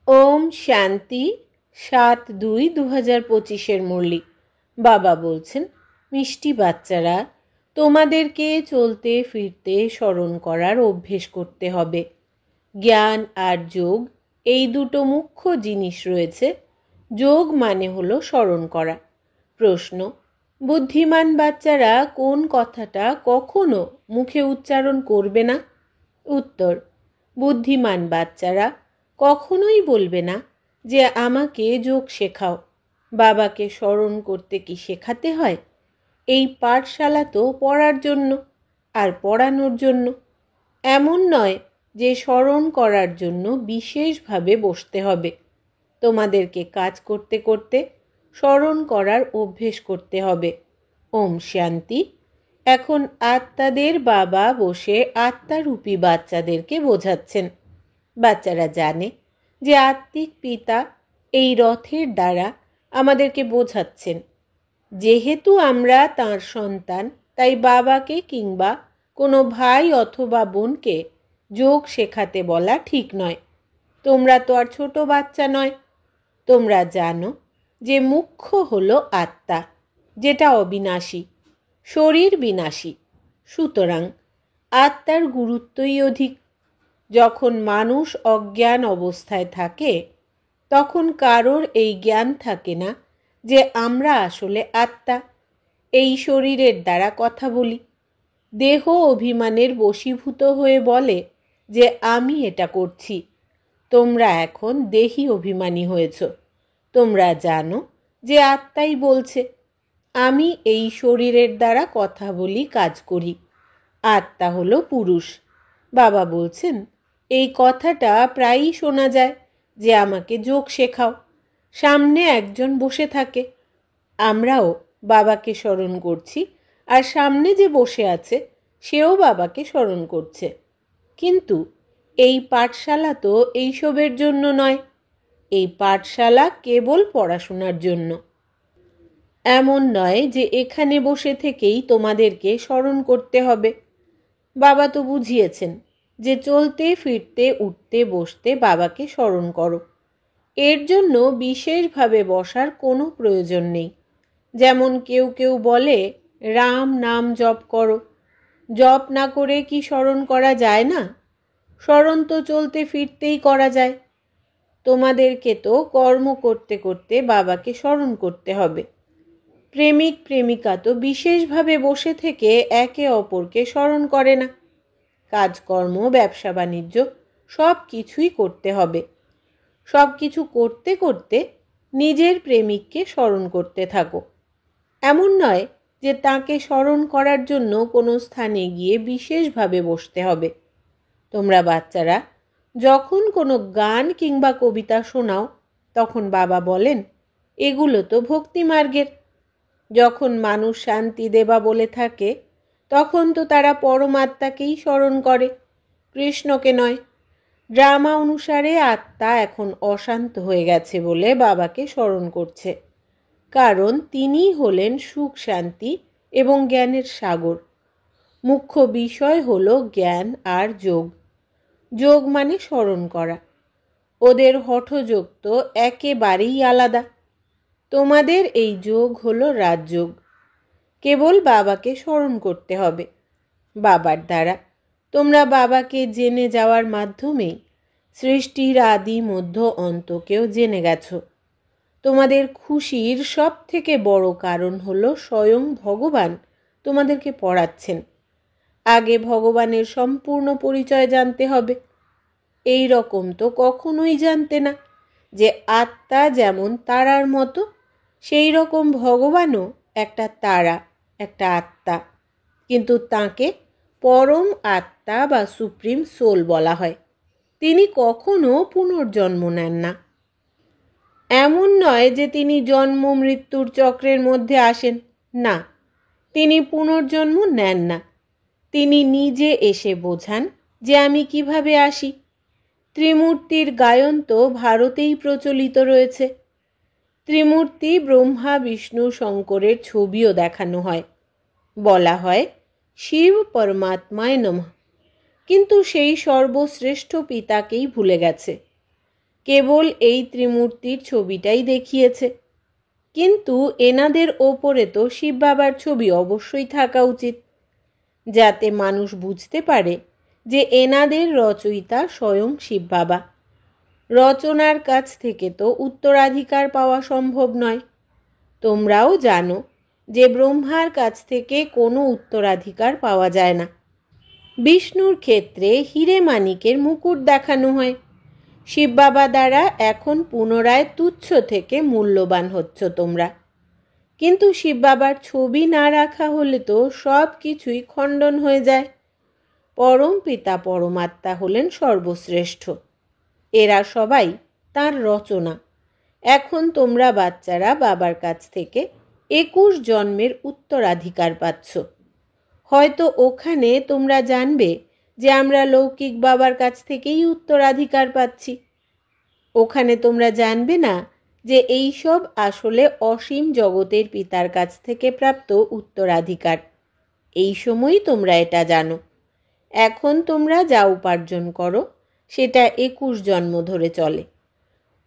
ওম শান্তি ৭/২/২০২৫ মুরলি। বাবা বলছেন, মিষ্টি বাচ্চারা, তোমাদেরকে চলতে ফিরতে স্মরণ করার অভ্যেস করতে হবে। জ্ঞান আর যোগ এই দুটো মুখ্য জিনিস রয়েছে। যোগ মানে হলো স্মরণ করা। প্রশ্ন: বুদ্ধিমান বাচ্চারা কোন কথাটা কখনো মুখে উচ্চারণ করবে না? উত্তর: বুদ্ধিমান বাচ্চারা কখনোই বলবে না যে আমাকে যোগ শেখাও। বাবাকে স্মরণ করতে কি শেখাতে হয়? এই পাঠশালা তো পড়ার জন্য আর পড়ানোর জন্য। এমন নয় যে স্মরণ করার জন্য বিশেষভাবে বসতে হবে। তোমাদেরকে কাজ করতে করতে স্মরণ করার অভ্যেস করতে হবে। ওম শান্তি। এখন আত্মাদের বাবা বসে আত্মারূপী বাচ্চাদেরকে বোঝাচ্ছেন। বাচ্চারা জানে যে আত্মিক পিতা এই রথের দ্বারা আমাদেরকে বোঝাচ্ছেন। যেহেতু আমরা তাঁর সন্তান, তাই বাবাকে কিংবা কোনো ভাই অথবা বোনকে যোগ শেখাতে বলা ঠিক নয়। তোমরা তো আর ছোট বাচ্চা নয়। তোমরা জানো যে মুখ্য হলো আত্মা, যেটা অবিনাশী, শরীর বিনাশী। সুতরাং আত্মার গুরুত্বই অধিক। যখন মানুষ অজ্ঞান অবস্থায় থাকে তখন কারোর এই জ্ঞান থাকে না যে আমরা আসলে আত্মা। এই শরীরের দ্বারা কথা বলি। দেহ অভিমানের বশীভূত হয়ে বলে যে আমি এটা করছি। তোমরা এখন দেহী অভিমানী হয়েছ। তোমরা জানো যে আত্মাই বলছে আমি এই শরীরের দ্বারা কথা বলি, কাজ করি। আত্মা হলো পুরুষ। বাবা বলছেন, এই কথাটা প্রায়ই শোনা যায় যে আমাকে যোগ শেখাও। সামনে একজন বসে থাকে। আমরাও বাবাকে স্মরণ করছি, আর সামনে যে বসে আছে সেও বাবাকে স্মরণ করছে। কিন্তু এই পাঠশালা তো এইসবের জন্য নয়। এই পাঠশালা কেবল পড়াশোনার জন্য। এমন নয় যে এখানে বসে থেকেই তোমাদেরকে স্মরণ করতে হবে। বাবা তো বুঝিয়েছেন যে চলতে ফিরতে উঠতে বসতে বাবাকে স্মরণ করো। এর জন্য বিশেষভাবে বসার কোনো প্রয়োজন নেই। যেমন কেউ কেউ বলে রাম নাম জপ করো। জপ না করে কি স্মরণ করা যায় না? স্মরণ তো চলতে ফিরতেই করা যায়। তোমাদেরকে তো কর্ম করতে করতে বাবাকে স্মরণ করতে হবে। প্রেমিক প্রেমিকা তো বিশেষভাবে বসে থেকে একে অপরকে স্মরণ করে না। কাজকর্ম, ব্যবসা বাণিজ্য সব কিছুই করতে হবে। সব কিছু করতে করতে নিজের প্রেমিককে স্মরণ করতে থাকো। এমন নয় যে তাকে স্মরণ করার জন্য কোনো স্থানে গিয়ে বিশেষভাবে বসতে হবে। তোমরা বাচ্চারা যখন কোনো গান কিংবা কবিতা শোনাও তখন বাবা বলেন এগুলো তো ভক্তিমার্গের। যখন মানুষ শান্তি দেবা বলে থাকে তখন তো তারা পরমাত্মাকেই স্মরণ করে, কৃষ্ণকে নয়। ড্রামা অনুসারে আত্মা এখন অশান্ত হয়ে গেছে বলে বাবাকে স্মরণ করছে, কারণ তিনিই হলেন সুখ, শান্তি এবং জ্ঞানের সাগর। মুখ্য বিষয় হলো জ্ঞান আর যোগ। যোগ মানে স্মরণ করা। ওদের হঠযোগ তো একেবারেই আলাদা। তোমাদের এই যোগ হলো রাজযোগ। কেবল বাবাকে স্মরণ করতে হবে। বাবার দ্বারা তোমরা বাবাকে জেনে যাওয়ার মাধ্যমেই সৃষ্টির আদি মধ্য অন্তকেও জেনে গেছো। তোমাদের খুশির সব থেকে বড় কারণ হলো স্বয়ং ভগবান তোমাদেরকে পড়াচ্ছেন। আগে ভগবানের সম্পূর্ণ পরিচয় জানতে হবে। এই রকম তো কখনোই জানতে না যে আত্মা যেমন তারার মতো, সেই রকম ভগবানও একটা তারা, একটা আত্মা। কিন্তু তাঁকে পরম আত্মা বা সুপ্রিম সোল বলা হয়। তিনি কখনো পুনর্জন্ম নেন না। এমন নয় যে তিনি জন্ম মৃত্যুর চক্রের মধ্যে আসেন না, তিনি পুনর্জন্ম নেন না। তিনি নিজে এসে বোঝান যে আমি কিভাবে আসি। ত্রিমূর্তির গায়ন তো ভারতেই প্রচলিত রয়েছে। ত্রিমূর্তি ব্রহ্মা, বিষ্ণু, শঙ্করের ছবিও দেখানো হয়। বলা হয় শিব পরমাত্মায় নমঃ। কিন্তু সেই সর্বশ্রেষ্ঠ পিতাকেই ভুলে গেছে। কেবল এই ত্রিমূর্তির ছবিটাই দেখিয়েছে, কিন্তু এনাদের ওপরে তো শিব বাবার ছবি অবশ্যই থাকা উচিত, যাতে মানুষ বুঝতে পারে যে এনাদের রচয়িতা স্বয়ং শিব বাবা। রচনার কাছ থেকে তো উত্তরাধিকার পাওয়া সম্ভব নয়। তোমরাও জানো যে ব্রহ্মার কাছ থেকে কোনো উত্তরাধিকার পাওয়া যায় না। বিষ্ণুর ক্ষেত্রে হিরে মানিকের মুকুট দেখানো হয়। শিব বাবা দ্বারা এখন পুনরায় তুচ্ছ থেকে মূল্যবান হচ্ছ তোমরা। কিন্তু শিব বাবার ছবি না রাখা হলে তো সব কিছুই খণ্ডন হয়ে যায়। পরম পিতা পরমাত্মা হলেন সর্বশ্রেষ্ঠ। এরা সবাই তার রচনা। এখন তোমরা বাচ্চারা বাবার কাছ থেকে 21 জন্মের উত্তরাধিকার পাচ্ছ। হয়তো ওখানে তোমরা জানবে যে আমরা লৌকিক বাবার কাছ থেকেই উত্তরাধিকার পাচ্ছি। ওখানে তোমরা জানবে না যে এই সব আসলে অসীম জগতের পিতার কাছ থেকে প্রাপ্ত উত্তরাধিকার। এই সময়ই তোমরা এটা জানো। এখন তোমরা যা উপার্জন করো সেটা 21 জন্ম ধরে চলে।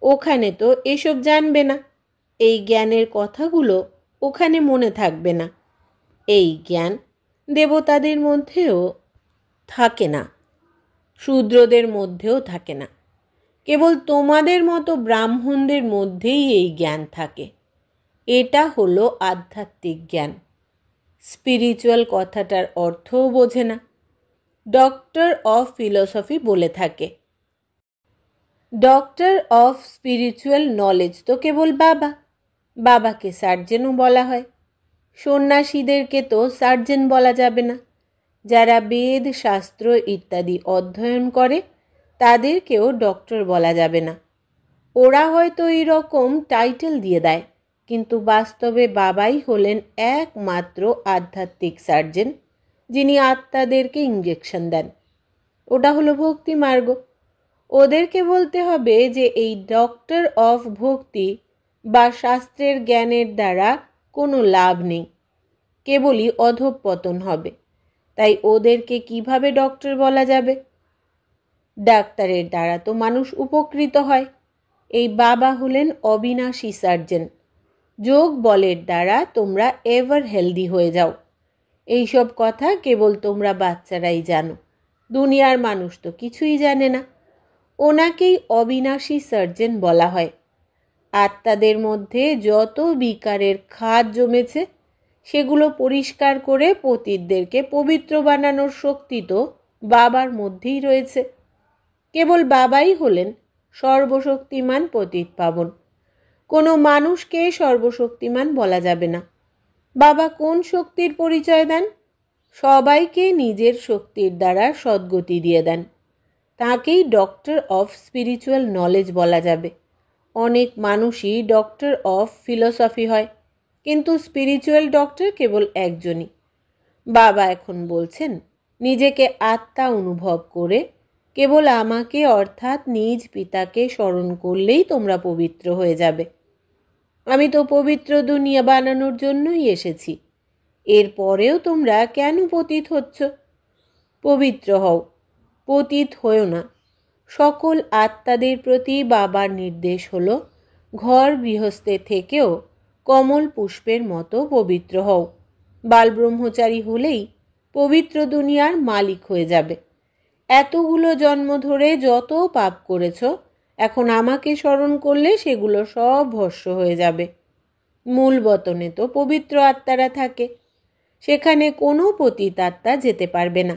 ওখানে তো এসব জানবে না। এই জ্ঞানের কথাগুলো ওখানে মনে থাকবে না। এই জ্ঞান দেবতাদের মধ্যেও থাকে না, শূদ্রদের মধ্যেও থাকে না। কেবল তোমাদের মতো ব্রাহ্মণদের মধ্যেই এই জ্ঞান থাকে। এটা হলো আধ্যাত্মিক জ্ঞান। স্পিরিচুয়াল কথাটার অর্থও বোঝে না। ডক্টর অফ ফিলসফি বলে থাকে, ডক্টর অফ স্পিরিচুয়াল নলেজ তো কেবল বাবা। বাবাকে সার্জেনও বলা হয়। সন্ন্যাসীদেরকে তো সার্জেন বলা যাবে না। যারা বেদ শাস্ত্র ইত্যাদি অধ্যয়ন করে তাদেরকেও ডক্টর বলা যাবে না। ওরা হয়তো এইরকম টাইটেল দিয়ে দেয়, কিন্তু বাস্তবে বাবাই হলেন একমাত্র আধ্যাত্মিক সার্জেন, যিনি আত্মাদেরকে ইঞ্জেকশন দেন। ওটা হলো ভক্তি মার্গ। ওদেরকে বলতে হবে যে এই ডক্টর অফ ভক্তি বা শাস্ত্রের জ্ঞানের দ্বারা কোনো লাভ নেই, কেবলই অধঃপতন হবে। তাই ওদেরকে কিভাবে ডক্টর বলা যাবে? ডাক্তারের দ্বারা তো মানুষ উপকৃত হয়। এই বাবা হলেন অবিনাশী সার্জেন। যোগ বলের দ্বারা তোমরা এভার হেলদি হয়ে যাও। এইসব কথা কেবল তোমরা বাচ্চারাই জানো। দুনিয়ার মানুষ তো কিছুই জানে না। ওনাকেই অবিনাশী সার্জেন বলা হয়। আত্মাদের মধ্যে যত বিকারের খাদ জমেছে সেগুলো পরিষ্কার করে পতিতদেরকে পবিত্র বানানোর শক্তি তো বাবার মধ্যেই রয়েছে। কেবল বাবাই হলেন সর্বশক্তিমান পতিত পাবন। কোনো মানুষকে সর্বশক্তিমান বলা যাবে না। বাবা কোন শক্তির পরিচয় দেন? সবাইকে নিজের শক্তির দ্বারা সদ্গতি দিয়ে দেন। তাকেই ডক্টর অফ স্পিরিচুয়াল নলেজ বলা যাবে। অনেক মানুষই ডক্টর অফ ফিলসফি হয়, কিন্তু স্পিরিচুয়াল ডক্টর কেবল একজনই। বাবা এখন বলছেন, নিজেকে আত্মা অনুভব করে কেবল আমাকে অর্থাৎ নিজ পিতাকে স্মরণ করলেই তোমরা পবিত্র হয়ে যাবে। আমি তো পবিত্র দুনিয়া বানানোর জন্যই এসেছি। এরপরেও তোমরা কেন পতিত হচ্ছ? পবিত্র হও, পতিত হও না। সকল আত্মাদের প্রতি বাবার নির্দেশ হলো, ঘর গৃহস্থের থেকেও কমল পুষ্পের মতো পবিত্র হও। বালব্রহ্মচারী হলেই পবিত্র দুনিয়ার মালিক হয়ে যাবে। এতগুলো জন্ম ধরে যত পাপ করেছ, এখন আমাকে স্মরণ করলে সেগুলো সব ভস্ম হয়ে যাবে। মূল বতনে তো পবিত্র আত্মারা থাকে, সেখানে কোনো পতিত আত্মা যেতে পারবে না।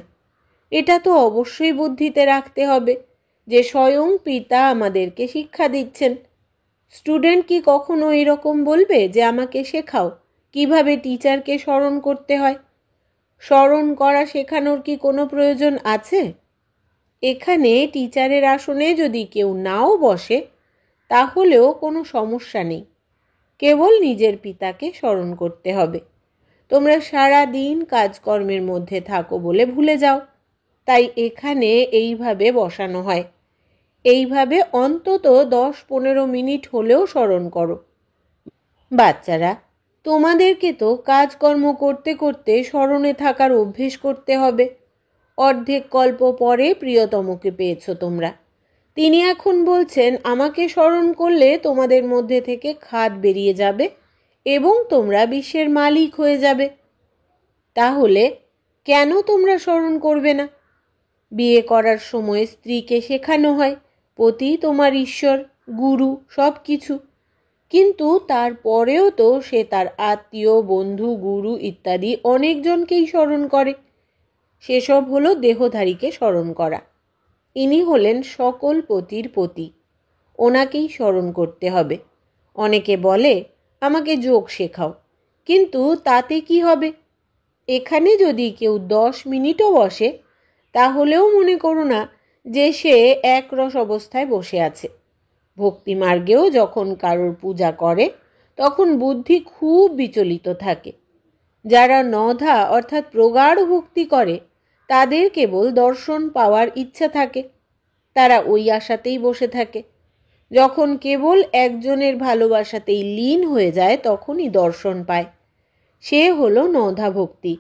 এটা তো অবশ্যই বুদ্ধিতে রাখতে হবে যে স্বয়ং পিতা আমাদেরকে শিক্ষা দিচ্ছেন। স্টুডেন্ট কি কখনো এরকম বলবে যে আমাকে শেখাও কিভাবে টিচারকে স্মরণ করতে হয়? স্মরণ করা শেখানোর কি কোনো প্রয়োজন আছে? এখানে টিচারের আসনে যদি কেউ নাও বসে তাহলেও কোনো সমস্যা নেই। কেবল নিজের পিতাকে স্মরণ করতে হবে। তোমরা সারা দিন কাজকর্মের মধ্যে থাকো বলে ভুলে যাও, তাই এখানে এইভাবে বসানো হয়। এইভাবে অন্তত 10-15 মিনিট হলেও স্মরণ করো। বাচ্চারা, তোমাদেরকে তো কাজকর্ম করতে করতে স্মরণে থাকার অভ্যেস করতে হবে। অর্ধেক কল্প পরে প্রিয়তমকে পেয়েছো তোমরা। তিনি এখন বলছেন আমাকে স্মরণ করলে তোমাদের মধ্যে থেকে খাদ বেরিয়ে যাবে এবং তোমরা বিশ্বের মালিক হয়ে যাবে। তাহলে কেন তোমরা স্মরণ করবে না? বিয়ে করার সময় স্ত্রীকে শেখানো হয় পতি তোমার ঈশ্বর, গুরু, সব কিছু। কিন্তু তারপরেও তো সে তার আত্মীয়, বন্ধু, গুরু ইত্যাদি অনেকজনকেই স্মরণ করে। সেসব হলো দেহধারীকে স্মরণ করা। ইনি হলেন সকল পতির পতি, ওনাকেই স্মরণ করতে হবে। অনেকে বলে আমাকে যোগ শেখাও, কিন্তু তাতে কি হবে? এখানে যদি কেউ 10 মিনিটও বসে তাহলেও মনে করো না যে সে একরস অবস্থায় বসে আছে। ভক্তিমার্গেও যখন কারোর পূজা করে তখন বুদ্ধি খুব বিচলিত থাকে। যারা নধা অর্থাৎ প্রগাঢ় ভক্তি করে তাদের কেবল দর্শন পাওয়ার ইচ্ছা থাকে, তারা ওই আশাতেই বসে থাকে। যখন কেবল একজনের ভালোবাসাতেই লীন হয়ে যায় তখনই দর্শন পায়। সে হলো নধা ভক্তি।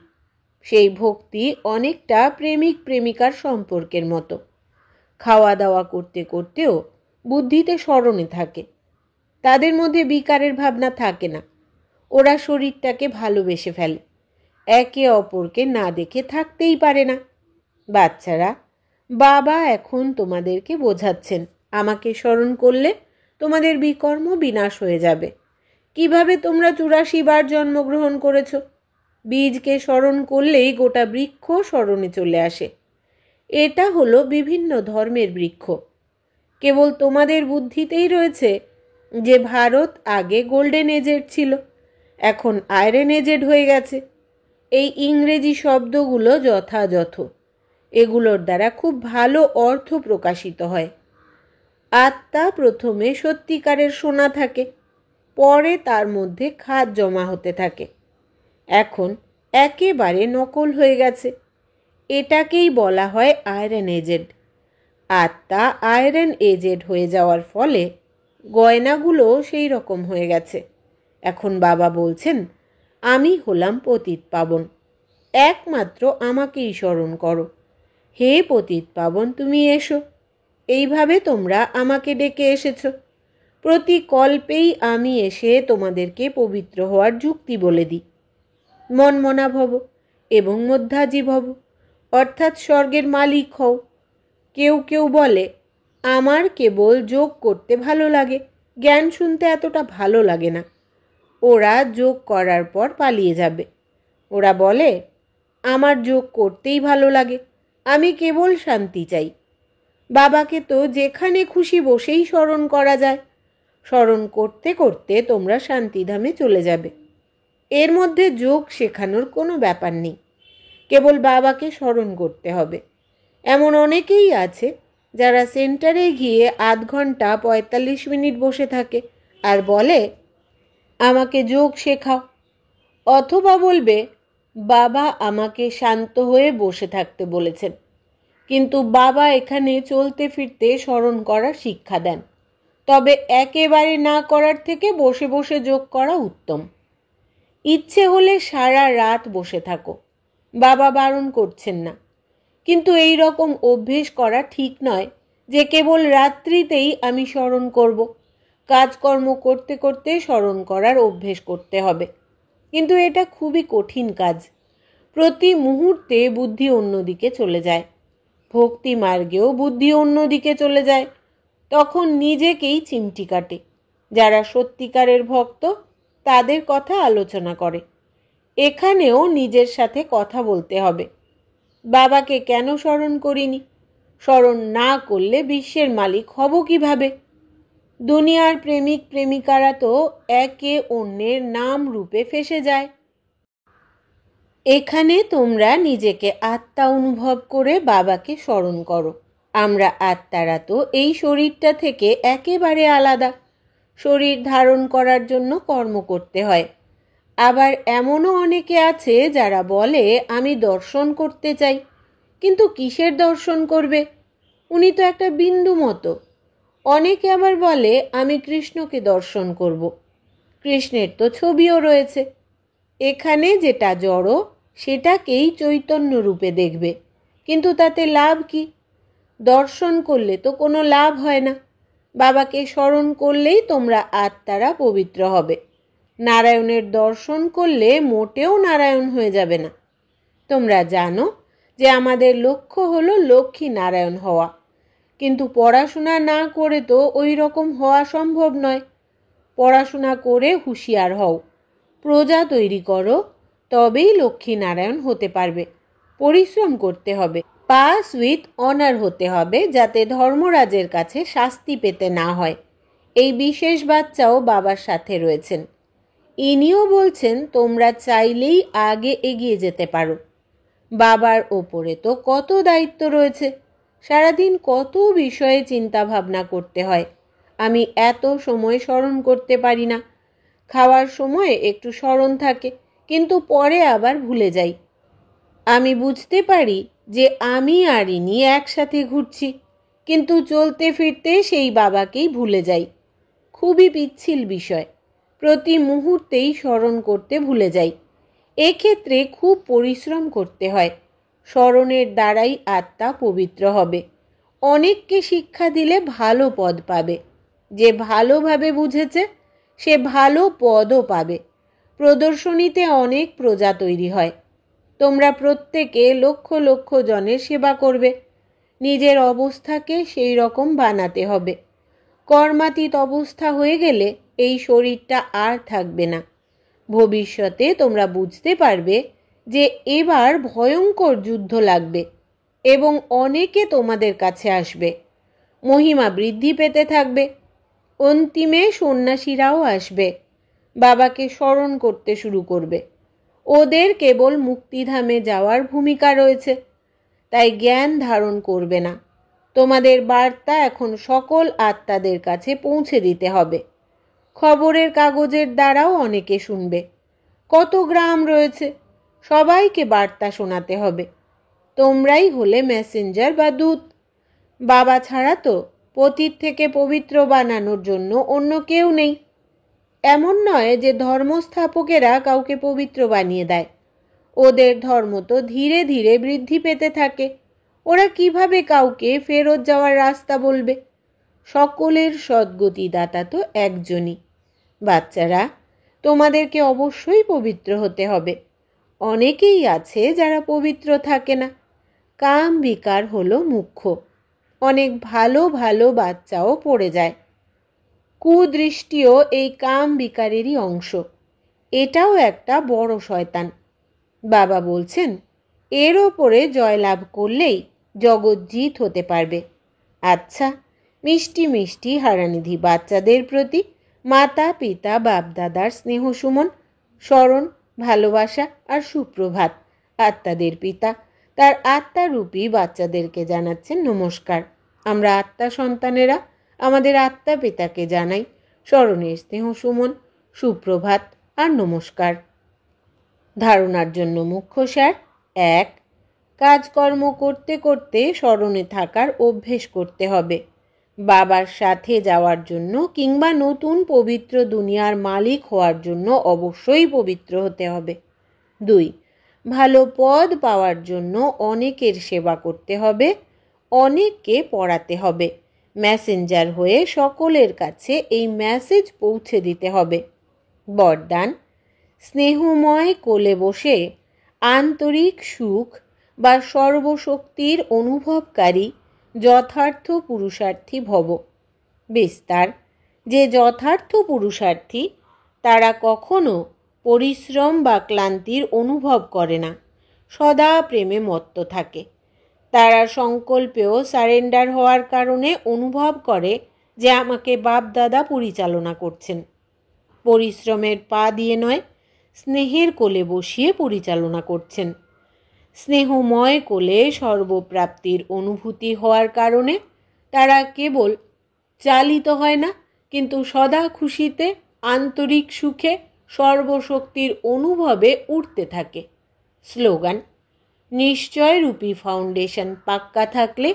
সেই ভক্তি অনেকটা প্রেমিক প্রেমিকার সম্পর্কের মতো। খাওয়া দাওয়া করতে করতেও বুদ্ধিতে স্মরণে থাকে। তাদের মধ্যে বিকারের ভাবনা থাকে না। ওরা শরীরটাকে ভালোবেসে ফেলে, একে অপরকে না দেখে থাকতেই পারে না। বাচ্চারা, বাবা এখন তোমাদেরকে বোঝাচ্ছেন আমাকে স্মরণ করলে তোমাদের বিকর্ম বিনাশ হয়ে যাবে। কিভাবে তোমরা 84 বার জন্মগ্রহণ করেছ? বীজকে স্মরণ করলেই গোটা বৃক্ষ স্মরণে চলে আসে। এটা হলো বিভিন্ন ধর্মের বৃক্ষ। কেবল তোমাদের বুদ্ধিতেই রয়েছে যে ভারত আগে গোল্ডেন এজেড ছিল, এখন আয়রন এজেড হয়ে গেছে। এই ইংরেজি শব্দগুলো যথাযথ, এগুলোর দ্বারা খুব ভালো অর্থ প্রকাশিত হয়। আত্মা প্রথমে সত্যিকারের সোনা থাকে, পরে তার মধ্যে খাদ জমা হতে থাকে। এখন একেবারে নকল হয়ে গেছে। এটাকেই বলা হয় আয়রন এজেড। আত্মা আয়রন এজেড হয়ে যাওয়ার ফলে গয়নাগুলো সেই রকম হয়ে গেছে। এখন বাবা বলছেন আমি হলাম পতিত পাবন, একমাত্র আমাকেই স্মরণ করো। হে পতিত পাবন, তুমি এসো। এইভাবে তোমরা আমাকে ডেকে এসেছো। প্রতি কল্পেই আমি এসে তোমাদেরকে পবিত্র হওয়ার যুক্তি বলে দিই। মনমনা ভব এবং মধ্যাজি ভব, অর্থাৎ স্বর্গের মালিক হও। কেউ কেউ বলে আমার কেবল যোগ করতে ভালো লাগে, জ্ঞান শুনতে এতটা ভালো লাগে না। ওরা যোগ করার পর পালিয়ে যাবে। ওরা বলে আমার যোগ করতেই ভালো লাগে, আমি কেবল শান্তি চাই। বাবাকে তো যেখানে খুশি বসেই স্মরণ করা যায়। স্মরণ করতে করতে তোমরা শান্তিধামে চলে যাবে। এর মধ্যে যোগ শেখানোর কোনো ব্যাপার নেই, কেবল বাবাকে স্মরণ করতে হবে। এমন অনেকেই আছে যারা সেন্টারে গিয়ে আধ ঘন্টা 45 মিনিট বসে থাকে আর বলে আমাকে যোগ শেখাও, অথবা বলবে বাবা আমাকে শান্ত হয়ে বসে থাকতে বলেছেন। কিন্তু বাবা এখানে চলতে ফিরতে স্মরণ করার শিক্ষা দেন, তবে একেবারে না করার থেকে বসে বসে যোগ করা উত্তম। ইচ্ছে হলে সারা রাত বসে থাকো, বাবা বারণ করছেন না। কিন্তু এই রকম অভ্যেস করা ঠিক নয় যে কেবল রাত্রিতেই আমি স্মরণ করব। কাজকর্ম করতে করতে স্মরণ করার অভ্যেস করতে হবে, কিন্তু এটা খুবই কঠিন কাজ। প্রতি মুহূর্তে বুদ্ধি অন্যদিকে চলে যায়। ভক্তি মার্গেও বুদ্ধি অন্যদিকে চলে যায়, তখন নিজেকেই চিমটি কাটে। যারা সত্যিকারের ভক্ত তাদের কথা আলোচনা করে। এখানেও নিজের সাথে কথা বলতে হবে। বাবাকে কেন স্মরণ করিনি? স্মরণ না করলে বিশ্বের মালিক হব কিভাবে? দুনিয়ার প্রেমিক প্রেমিকারা তো একে অন্যের নাম রূপে ফেসে যায়। এখানে তোমরা নিজেকে আত্মা অনুভব করে বাবাকে স্মরণ করো। আমরা আত্মারা তো এই শরীরটা থেকে একেবারে আলাদা। শরীর ধারণ করার জন্য কর্ম করতে হয়। আবার এমনও অনেকে আছে যারা বলে আমি দর্শন করতে চাই, কিন্তু কিসের দর্শন করবে? উনি তো একটা বিন্দু মতো। অনেকে আবার বলে আমি কৃষ্ণকে দর্শন করব। কৃষ্ণের তো ছবিও রয়েছে। এখানে যেটা জড় সেটাকেই চৈতন্য রূপে দেখবে, কিন্তু তাতে লাভ কি? দর্শন করলে তো কোনো লাভ হয় না। বাবাকে স্মরণ করলেই তোমরা আত্মারা পবিত্র হবে। নারায়ণের দর্শন করলে মোটেও নারায়ণ হয়ে যাবে না। তোমরা জানো যে আমাদের লক্ষ্য হলো লক্ষ্মী নারায়ণ হওয়া, কিন্তু পড়াশোনা না করে তো ওই রকম হওয়া সম্ভব নয়। পড়াশোনা করে হুঁশিয়ার হও, প্রজা তৈরি করো, তবেই লক্ষ্মী নারায়ণ হতে পারবে। পরিশ্রম করতে হবে, পাস উইথ অনার হতে হবে, যাতে ধর্মরাজের কাছে শাস্তি পেতে না হয়। এই বিশেষ বাচ্চাও বাবার সাথে রয়েছেন। ইনিও বলছেন তোমরা চাইলেই আগে এগিয়ে যেতে পারো। বাবার ওপরে তো কত দায়িত্ব রয়েছে, সারাদিন কত বিষয়ে চিন্তা ভাবনা করতে হয়। আমি এত সময় স্মরণ করতে পারি না। খাওয়ার সময় একটু স্মরণ থাকে, কিন্তু পরে আবার ভুলে যাই। আমি বুঝতে পারি যে আমি আর ইনি একসাথে ঘুরছি, কিন্তু চলতে ফিরতে সেই বাবাকেই ভুলে যাই। খুবই পিচ্ছিল বিষয়, প্রতি মুহূর্তেই স্মরণ করতে ভুলে যাই। এক্ষেত্রে খুব পরিশ্রম করতে হয়। স্মরণের দ্বারাই আত্মা পবিত্র হবে। অনেককে শিক্ষা দিলে ভালো পদ পাবে। যে ভালোভাবে বুঝেছে সে ভালো পদও পাবে। প্রদর্শনীতে অনেক প্রজা তৈরি হয়। তোমরা প্রত্যেকে লক্ষ লক্ষ জনের সেবা করবে। নিজের অবস্থাকে সেই রকম বানাতে হবে। কর্মাতীত অবস্থা হয়ে গেলে এই শরীরটা আর থাকবে না। ভবিষ্যতে তোমরা বুঝতে পারবে যে এবার ভয়ঙ্কর যুদ্ধ লাগবে এবং অনেকে তোমাদের কাছে আসবে। মহিমা বৃদ্ধি পেতে থাকবে। অন্তিমে সন্ন্যাসীরাও আসবে, বাবাকে স্মরণ করতে শুরু করবে। ওদের কেবল মুক্তিধামে যাওয়ার ভূমিকা রয়েছে, তাই জ্ঞান ধারণ করবে না। তোমাদের বার্তা এখন সকল আত্মাদের কাছে পৌঁছে দিতে হবে। খবরের কাগজের দ্বারাও অনেকে শুনবে। কত গ্রাম রয়েছে, সবাইকে বার্তা শোনাতে হবে। তোমরাই হলে মেসেঞ্জার বা দূত। বাবা ছাড়া তো পতিত থেকে পবিত্র বানানোর জন্য অন্য কেউ নেই। এমন নয় যে ধর্মস্থাপকেরা কাউকে পবিত্র বানিয়ে দেয়। ওদের ধর্ম তো ধীরে ধীরে বৃদ্ধি পেতে থাকে। ওরা কিভাবে কাউকে ফেরত যাওয়ার রাস্তা বলবে? সকলের সদ্গতিদাতা তো একজনই। বাচ্চারা, তোমাদেরকে অবশ্যই পবিত্র হতে হবে। অনেকেই আছে যারা পবিত্র থাকে না। কাম বিকার হলো মুখ্য। অনেক ভালো ভালো বাচ্চাও পড়ে যায়। কুদৃষ্টিও এই কাম বিকারেরই অংশ। এটাও একটা বড় শয়তান। বাবা বলছেন এর ওপরে জয়লাভ করলেই জগৎ জিত হতে পারবে। আচ্ছা, মিষ্টি মিষ্টি হারানিধি বাচ্চাদের প্রতি মাতা পিতা বাপদাদার স্নেহ সুমন, স্মরণ, ভালোবাসা আর সুপ্রভাত। আত্মাদের পিতা তার আত্মারূপী বাচ্চাদেরকে জানাচ্ছেন নমস্কার। আমরা আত্মা সন্তানেরা আমাদের আত্মা পিতাকে জানাই স্মরণের স্নেহ সুমন, সুপ্রভাত আর নমস্কার। ধারণার জন্য মুখ্য সার: 1. কাজকর্ম করতে করতে স্মরণে থাকার অভ্যেস করতে হবে। বাবার সাথে যাওয়ার জন্য কিংবা নতুন পবিত্র দুনিয়ার মালিক হওয়ার জন্য অবশ্যই পবিত্র হতে হবে। 2. ভালো পদ পাওয়ার জন্য অনেকের সেবা করতে হবে, অনেককে পড়াতে হবে। মেসেঞ্জার হয়ে সকলের কাছে এই মেসেজ পৌঁছে দিতে হবে। বরদান: স্নেহময় কোলে বসে আন্তরিক সুখ বা সর্বশক্তির অনুভবকারী যথার্থ পুরুষার্থী ভব। বিস্তার: যে যথার্থ পুরুষার্থী তারা কখনো পরিশ্রম বা ক্লান্তির অনুভব করে না, সদা প্রেমে মত্ত থাকে। তারা সংকল্পেও সারেন্ডার হওয়ার কারণে অনুভব করে যে আমাকে বাপদাদা পরিচালনা করছেন। পরিশ্রমের পা দিয়ে নয়, স্নেহের কোলে বসিয়ে পরিচালনা করছেন। স্নেহময় কোলে সর্বপ্রাপ্তির অনুভূতি হওয়ার কারণে তারা কেবল চালিত হয় না, কিন্তু সদা খুশিতে, আন্তরিক সুখে, সর্বশক্তির অনুভবে উঠতে থাকে। স্লোগান: নিশ্চয়রূপী ফাউন্ডেশন পাক্কা থাকলে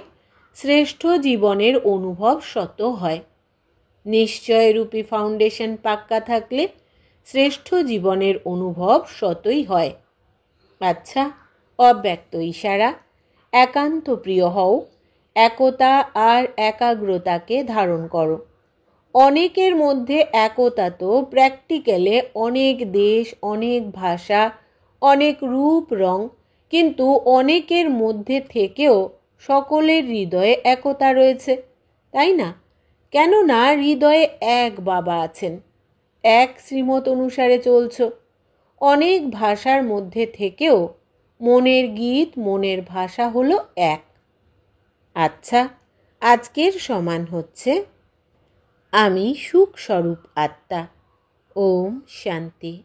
শ্রেষ্ঠ জীবনের অনুভব শত হয়। নিশ্চয়রূপী ফাউন্ডেশন পাক্কা থাকলে শ্রেষ্ঠ জীবনের অনুভব শতই হয়। আচ্ছা, অব্যক্ত ইশারা: একান্ত প্রিয় হও একতা আর একাগ্রতাকে ধারণ করো। অনেকের মধ্যে একতা তো প্র্যাকটিক্যালে অনেক দেশ, অনেক ভাষা, অনেক রূপ রং, কিন্তু অনেকের মধ্যে থেকেও সকলের হৃদয়ে একতা রয়েছে, তাই না? কেননা হৃদয়ে এক বাবা আছেন, এক শ্রীমত অনুসারে চলছ। অনেক ভাষার মধ্যে থেকেও মনের গীত, মনের ভাষা হলো এক। আচ্ছা, আজকের সমান হচ্ছে আমি সুখ স্বরূপ আত্মা। ওম শান্তি।